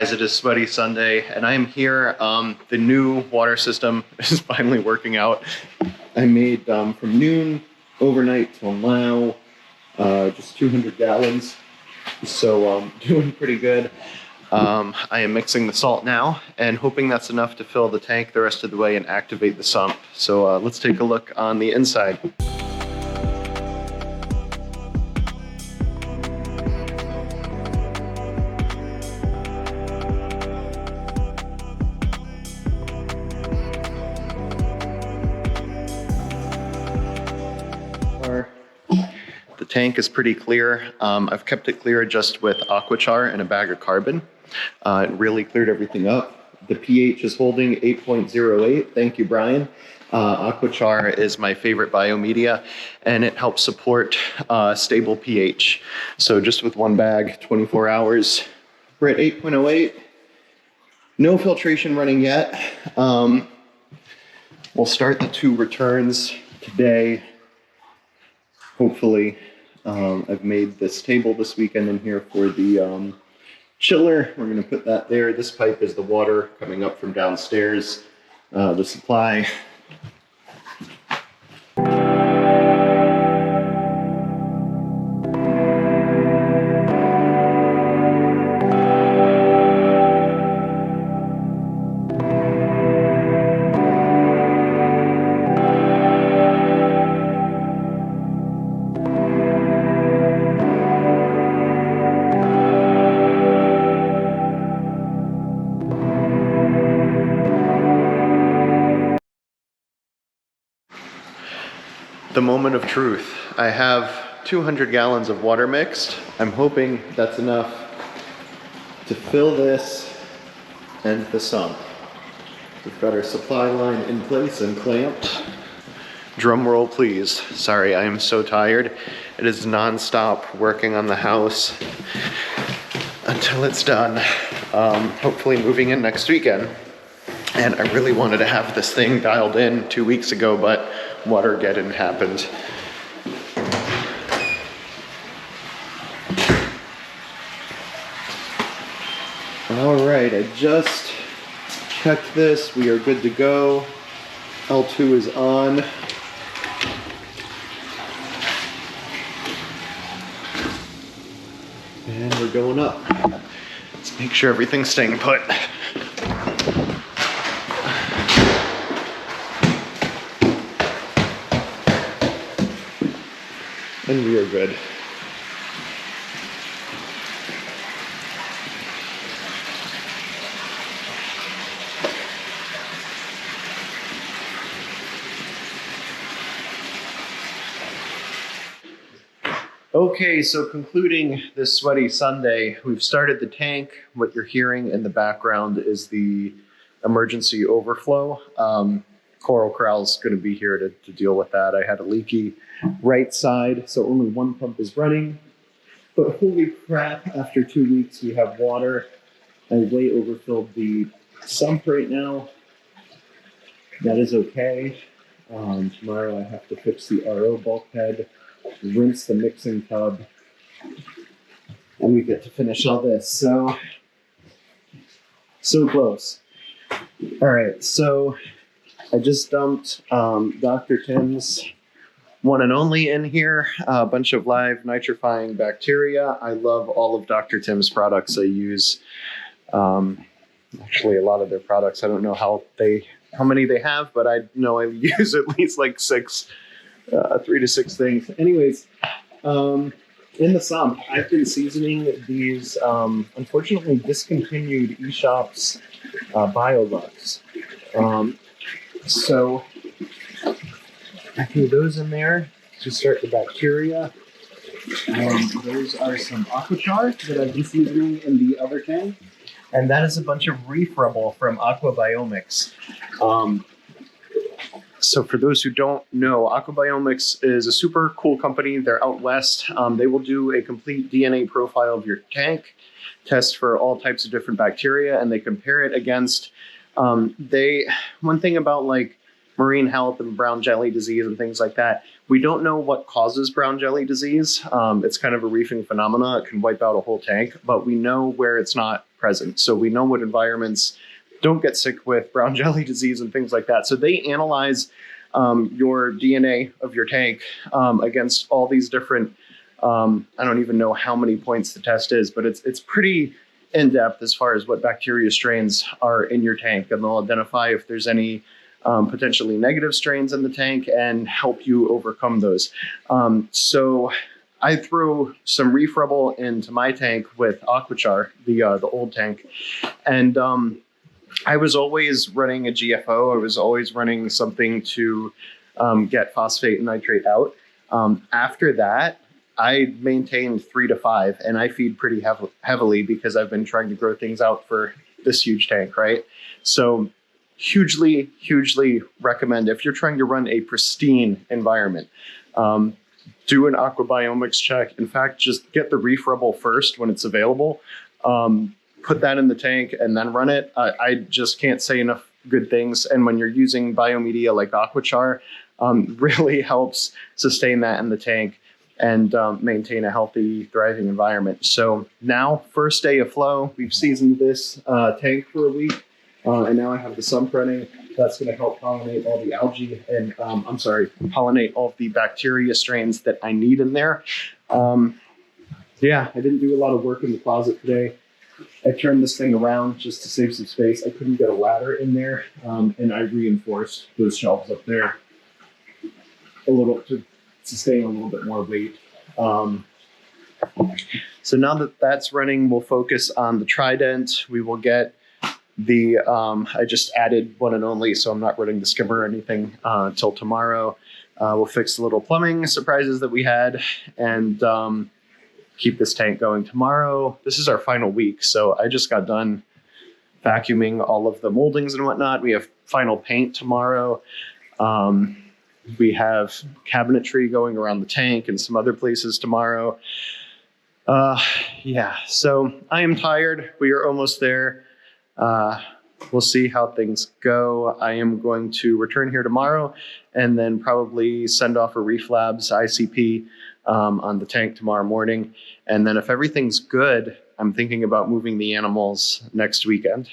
As it is Sweaty Sunday, and I am here. The new water system is finally working out. I made from noon overnight till now, just 200 gallons. So doing pretty good. I am mixing the salt now and hoping that's enough to fill the tank the rest of the way and activate the sump. So let's take a look on the inside. The tank is pretty clear. I've kept it clear just with Aquachar and a bag of carbon. It really cleared everything up. The pH is holding 8.08. Thank you, Brian. Aquachar is my favorite biomedia, and it helps support stable pH. So just with one bag, 24 hours, we're at 8.08. No filtration running yet. We'll start the 2 returns today. Hopefully. I've made this table this weekend in here for the chiller. We're going to put that there. This pipe is the water coming up from downstairs, the supply. The moment of truth. I have 200 gallons of water mixed. I'm hoping that's enough to fill this and the sump. We've got our supply line in place and clamped. Drum roll, please. Sorry, I am so tired. It is non-stop working on the house until it's done. Hopefully moving in next weekend. And I really wanted to have this thing dialed in 2 weeks ago, but Watergeddon happened. All right, I just checked this. We are good to go. L2 is on. And we're going up. Let's make sure everything's staying put. And we are good. Okay, so concluding this sweaty Sunday, we've started the tank. What you're hearing in the background is the emergency overflow. Coral Corral's going to be here to deal with that. I had a leaky right side, so only one pump is running. But holy crap, after 2 weeks we have water. I way overfilled the sump right now. That is okay. Tomorrow I have to fix the RO bulkhead, rinse the mixing tub, and we get to finish all this. So close. All right, so I just dumped Dr. Tim's one and only in here, a bunch of live nitrifying bacteria. I love all of Dr. Tim's products. I use actually a lot of their products. I don't know how many they have, but I know I use at least like 3 to 6 things. Anyways, in the sump, I've been seasoning these unfortunately discontinued eShops BioLux. So I threw those in there to start the bacteria. Those are some Aquachar that I've been seasoning in the other tank. And that is a bunch of reef rubble from Aquabiomics. So for those who don't know, Aquabiomics is a super cool company. They're out west. They will do a complete DNA profile of your tank, test for all types of different bacteria, and they compare it against, one thing about like marine health and brown jelly disease and things like that, we don't know what causes brown jelly disease. It's kind of a reefing phenomena. It can wipe out a whole tank, but we know where it's not present. So we know what environments don't get sick with brown jelly disease and things like that. So they analyze your DNA of your tank against all these different, I don't even know how many points the test is, but it's pretty in-depth as far as what bacteria strains are in your tank. And they'll identify if there's any potentially negative strains in the tank and help you overcome those. So I threw some reef rubble into my tank with Aquachar, the old tank. And I was always running a GFO. I was always running something to get phosphate and nitrate out. After that, I maintained 3 to 5, and I feed pretty heavily because I've been trying to grow things out for this huge tank, right? So hugely, hugely recommend if you're trying to run a pristine environment, do an Aquabiomics check. In fact, just get the reef rubble first when it's available. Put that in the tank and then run it. I just can't say enough good things. And when you're using biomedia like Aquachar, really helps sustain that in the tank and maintain a healthy, thriving environment. So now, first day of flow, we've seasoned this tank for a week. And now I have the sump running. That's going to help pollinate all the algae and, pollinate all of the bacteria strains that I need in there. Yeah, I didn't do a lot of work in the closet today. I turned this thing around just to save some space. I couldn't get a ladder in there, and I reinforced those shelves up there a little to sustain a little bit more weight. So now that that's running, we'll focus on the trident. We will get the, I just added one and only, so I'm not running the skimmer or anything until tomorrow. We'll fix the little plumbing surprises that we had and keep this tank going tomorrow. This is our final week, so I just got done vacuuming all of the moldings and whatnot. We have final paint tomorrow. We have cabinetry going around the tank and some other places tomorrow. Yeah, so I am tired. We are almost there. We'll see how things go. I am going to return here tomorrow and then probably send off a Reef-Labs ICP on the tank tomorrow morning. And then if everything's good, I'm thinking about moving the animals next weekend.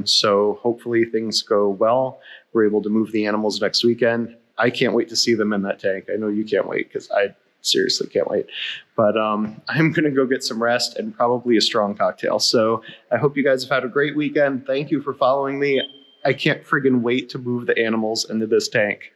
So hopefully things go well. We're able to move the animals next weekend. I can't wait to see them in that tank. I know you can't wait because I seriously can't wait. But I'm going to go get some rest and probably a strong cocktail. So I hope you guys have had a great weekend. Thank you for following me. I can't friggin' wait to move the animals into this tank.